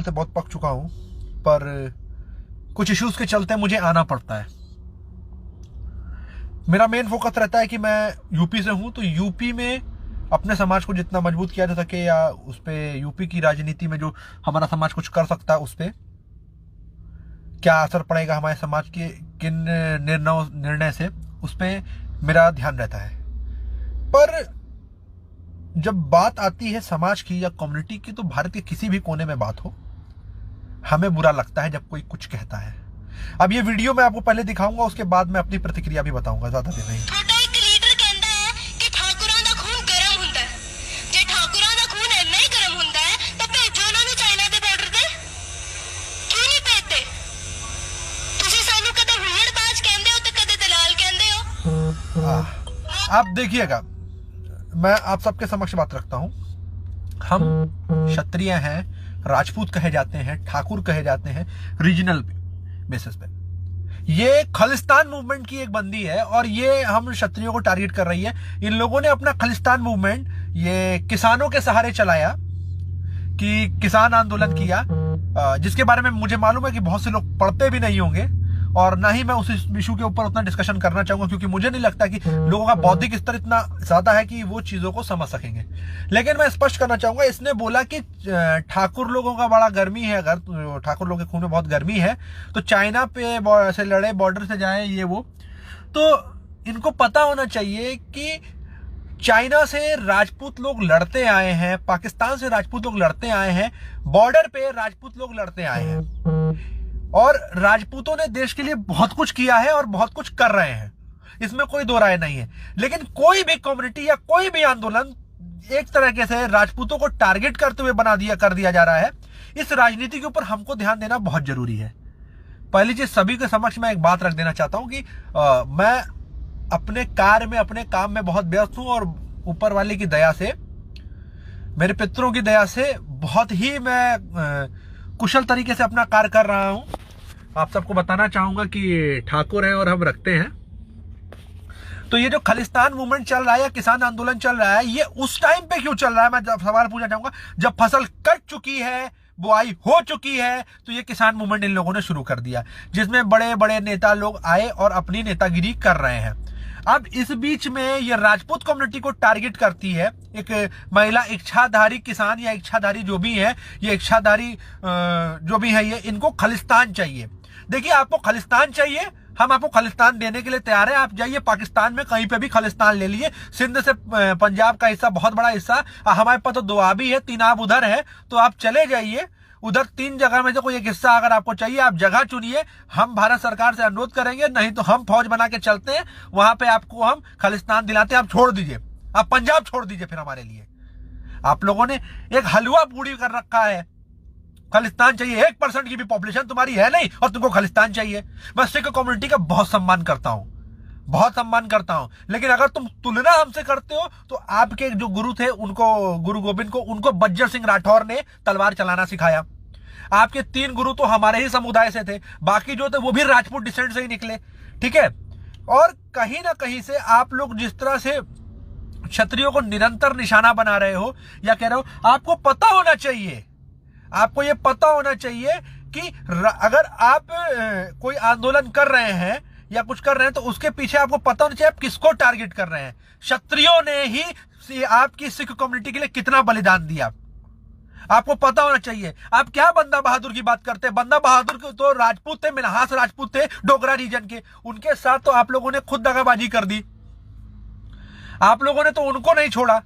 से बहुत पक चुका हूं, पर कुछ इश्यूज के चलते मुझे आना पड़ता है। मेरा मेन फोकस रहता है कि मैं यूपी से हूं, तो यूपी में अपने समाज को जितना मजबूत किया जा सके, या उस पर यूपी की राजनीति में जो हमारा समाज कुछ कर सकता है, उस पर क्या असर पड़ेगा हमारे समाज के किन निर्णय से, उस पर मेरा ध्यान रहता है। पर जब बात आती है समाज की या कम्युनिटी की, तो भारत के किसी भी कोने में बात हो, हमें बुरा लगता है जब कोई कुछ कहता है। अब ये वीडियो मैं आपको पहले दिखाऊंगा, उसके बाद मैं अपनी प्रतिक्रिया भी बताऊंगा, ज्यादा देर नहीं। आप देखिएगा, मैं आप सबके समक्ष बात रखता हूं। हम क्षत्रिय हैं, राजपूत कहे जाते हैं, ठाकुर कहे जाते हैं, रीजनल बेसिस पे। ये खालिस्तान मूवमेंट की एक बंदी है, और ये हम क्षत्रियों को टारगेट कर रही है। इन लोगों ने अपना खालिस्तान मूवमेंट ये किसानों के सहारे चलाया, कि किसान आंदोलन किया, जिसके बारे में मुझे मालूम है कि बहुत से लोग पढ़ते भी नहीं होंगे, और ना ही मैं उस इशू के ऊपर उतना डिस्कशन करना चाहूंगा, क्योंकि मुझे नहीं लगता कि लोगों का बौद्धिक स्तर इतना ज्यादा है कि वो चीजों को समझ सकेंगे। लेकिन मैं स्पष्ट करना चाहूंगा, इसने बोला कि ठाकुर लोगों का बड़ा गर्मी है, अगर ठाकुर लोगों के खून में बहुत गर्मी है तो चाइना पे से लड़े, बॉर्डर से जाए, ये वो। तो इनको पता होना चाहिए कि चाइना से राजपूत लोग लड़ते आए हैं, पाकिस्तान से राजपूत लोग लड़ते आए हैं, बॉर्डर पे राजपूत लोग लड़ते आए हैं, और राजपूतों ने देश के लिए बहुत कुछ किया है और बहुत कुछ कर रहे हैं, इसमें कोई दो राय नहीं है। लेकिन कोई भी कम्युनिटी या कोई भी आंदोलन एक तरीके से राजपूतों को टारगेट करते हुए कर दिया जा रहा है। इस राजनीति के ऊपर हमको ध्यान देना बहुत जरूरी है। पहली चीज, सभी के समक्ष मैं एक बात रख देना चाहता हूं कि मैं अपने कार्य में, अपने काम में बहुत व्यस्त हूं, और ऊपर वाले की दया से, मेरे पितरों की दया से बहुत ही मैं कुशल तरीके से अपना कार्य कर रहा हूं। आप सबको बताना चाहूंगा कि ठाकुर हैं और हम रखते हैं। तो ये जो खालिस्तान मूवमेंट चल रहा है या किसान आंदोलन चल रहा है, ये उस टाइम पे क्यों चल रहा है, मैं सवाल पूछना चाहूंगा। जब फसल कट चुकी है, बुआई हो चुकी है, तो ये किसान मूवमेंट इन लोगों ने शुरू कर दिया, जिसमें बड़े बड़े नेता लोग आए और अपनी नेतागिरी कर रहे हैं। अब इस बीच में ये राजपूत कम्युनिटी को टारगेट करती है। एक महिला इच्छाधारी किसान या इच्छाधारी जो भी है, ये इच्छाधारी जो भी है, ये इनको खालिस्तान चाहिए। देखिए, आपको खालिस्तान चाहिए, हम आपको खालिस्तान देने के लिए तैयार है। आप जाइए पाकिस्तान में कहीं पे भी खालिस्तान ले लीजिए। सिंध से पंजाब का हिस्सा, बहुत बड़ा हिस्सा, हमारे पास तो दोआबी है, तीनाब उधर है, तो आप चले जाइए उधर। 3 जगह में से कोई एक हिस्सा अगर आपको चाहिए, आप जगह चुनिए। हम भारत सरकार से अनुरोध करेंगे, नहीं तो हम फौज बना के चलते हैं, वहां पे आपको हम खालिस्तान दिलाते हैं। आप छोड़ दीजिए, आप पंजाब छोड़ दीजिए फिर हमारे लिए। आप लोगों ने एक हलवा पूरी कर रखा है, खालिस्तान चाहिए। 1% की भी पॉपुलेशन तुम्हारी है नहीं और तुमको खालिस्तान चाहिए। मैं सिख कम्युनिटी का बहुत सम्मान करता हूं, बहुत सम्मान करता हूं, लेकिन अगर तुम तुलना हमसे करते हो, तो आपके जो गुरु थे, उनको, गुरु गोविंद को, उनको बज्जर सिंह राठौर ने तलवार चलाना सिखाया। आपके 3 गुरु तो हमारे ही समुदाय से थे, बाकी जो थे वो भी राजपूत डिसेंट से ही निकले, ठीक है। और कहीं ना कहीं से आप लोग जिस तरह से क्षत्रियों को निरंतर निशाना बना रहे हो, या कह रहे हो, आपको पता होना चाहिए, आपको ये पता होना चाहिए कि अगर आप कोई आंदोलन कर रहे हैं या कुछ कर रहे हैं, तो उसके पीछे आपको पता होना चाहिए आप किसको टारगेट कर रहे हैं। क्षत्रियों ने ही आपकी सिख कम्युनिटी के लिए कितना बलिदान दिया, आपको पता होना चाहिए। आप क्या बंदा बहादुर की बात करते हैं? बंदा बहादुर तो राजपूत थे, मिन्हास राजपूत थे डोगरा रीजन के, उनके साथ तो आप लोगों ने खुद दगाबाजी कर दी, आप लोगों ने तो उनको नहीं छोड़ा।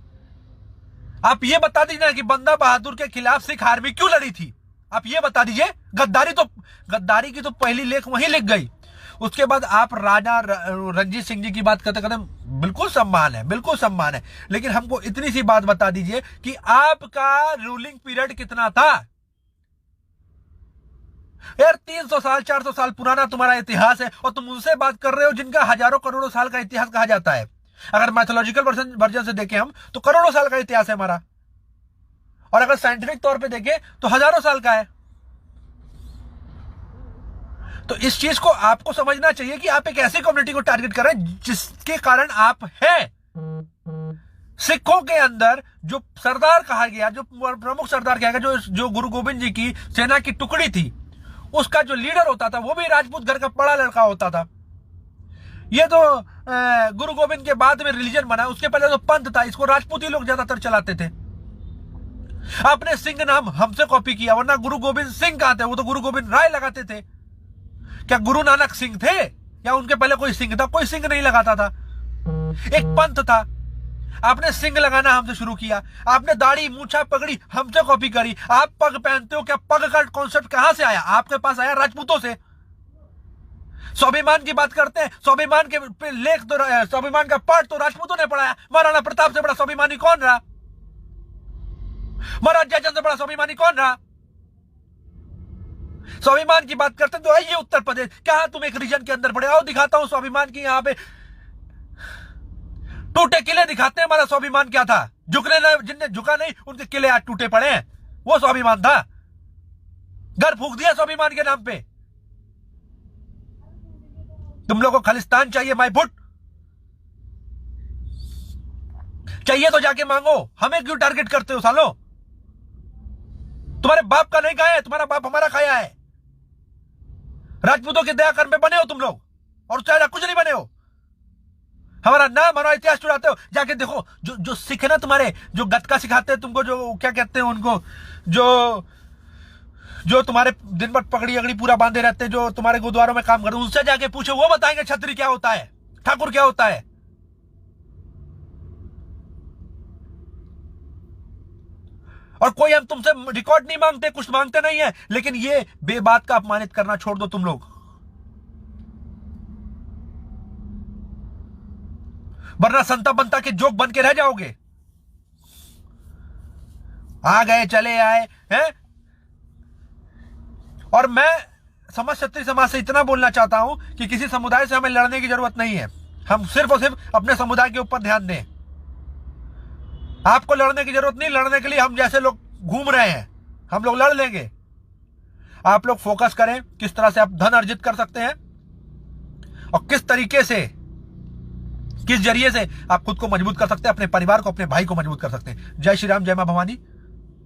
आप ये बता दीजिए ना कि बंदा बहादुर के खिलाफ सिख आर्मी क्यों लड़ी थी, आप ये बता दीजिए। गद्दारी की तो पहली लेख वहीं लिख गई। उसके बाद आप राजा रणजीत सिंह जी की बात करते करते, बिल्कुल सम्मान है, बिल्कुल सम्मान है, लेकिन हमको इतनी सी बात बता दीजिए कि आपका रूलिंग पीरियड कितना था यार? 300 साल 400 साल पुराना तुम्हारा इतिहास है, और तुम उनसे बात कर रहे हो जिनका हजारों करोड़ों साल का इतिहास कहा जाता है। अगर मैथोलॉजिकल वर्जन से देखें हम, तो करोड़ों साल का इतिहास है हमारा, और अगर साइंटिफिक तौर पे देखें तो हजारों साल का है। तो इस चीज को आपको समझना चाहिए कि आप एक ऐसी कम्युनिटी को टारगेट कर रहे हैं जिसके कारण आप हैं। सिखों के अंदर जो सरदार कहा गया, जो प्रमुख सरदार कहा गया, जो गुरु गोविंद जी की सेना की टुकड़ी थी, उसका जो लीडर होता था वो भी राजपूत घर का बड़ा लड़का होता था। ये तो गुरु गोविंद के बाद में रिलीजन बना, उसके पहले तो पंथ था, इसको राजपूत ही लोग ज्यादातर चलाते थे। आपने सिंह नाम हमसे कॉपी किया, वरना गुरु गोविंद सिंह कहां थे? वो तो गुरु गोविंद राय लगाते थे। क्या गुरु नानक सिंह थे या उनके पहले कोई सिंह था? कोई सिंह नहीं लगाता था, एक पंथ था। आपने सिंह लगाना हमसे शुरू किया, आपने दाढ़ी मूछा पगड़ी हमसे कॉपी करी। आप पग पहनते हो, क्या पग का कॉन्सेप्ट कहां से आया? आपके पास आया राजपूतों से। स्वाभिमान की बात करते हैं, स्वाभिमान के लेख तो, स्वाभिमान का पाठ तो राजपूतों ने पढ़ाया। महाराणा प्रताप से बड़ा स्वाभिमानी कौन रहा? महाराज जयचंद से बड़ा स्वाभिमानी कौन रहा? स्वाभिमान की बात करते हैं तो आइए उत्तर प्रदेश, कहां तुम एक रीजन के अंदर पड़े? आओ दिखाता हूं स्वाभिमान की। यहां पे टूटे किले दिखाते हैं, हमारा स्वाभिमान क्या था। जिनने झुका नहीं उनके किले आज टूटे पड़े हैं, वो स्वाभिमान था। घर फूंक दिया स्वाभिमान के नाम पे। तुम लोगों को खालिस्तान चाहिए, माय फुट चाहिए तो जाके मांगो, हमें क्यों टारगेट करते हो सालो? तुम्हारे बाप का नहीं खाया है, तुम्हारा बाप हमारा खाया है। राजपूतों के दया कर्म में बने हो तुम लोग, और चाहे कुछ नहीं बने हो। हमारा नाम, हमारा इतिहास चुराते हो। जाके देखो जो सिख है ना तुम्हारे, जो गटका सिखाते हैं तुमको, जो क्या कहते हैं उनको, जो तुम्हारे दिन भर पगड़ी अगड़ी पूरा बांधे रहते हैं, जो तुम्हारे गुरुद्वारों में काम करते हैं, उनसे जाके पूछो, वो बताएंगे छतरी क्या होता है, ठाकुर क्या होता है। और कोई हम तुमसे रिकॉर्ड नहीं मांगते, कुछ मांगते नहीं है, लेकिन ये बेबात का अपमानित करना छोड़ दो तुम लोग, वरना संता बनता के जोक बन के रह जाओगे। आ गए चले आए हैं। और मैं क्षत्रिय समाज से इतना बोलना चाहता हूं कि किसी समुदाय से हमें लड़ने की जरूरत नहीं है। हम सिर्फ और सिर्फ अपने समुदाय के ऊपर ध्यान दें। आपको लड़ने की जरूरत नहीं, लड़ने के लिए हम जैसे लोग घूम रहे हैं, हम लोग लड़ लेंगे। आप लोग फोकस करें किस तरह से आप धन अर्जित कर सकते हैं और किस तरीके से, किस जरिए से आप खुद को मजबूत कर सकते हैं, अपने परिवार को, अपने भाई को मजबूत कर सकते हैं। जय श्री राम, जय मां भवानी,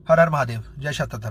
हर हर महादेव, जय शतधर्म।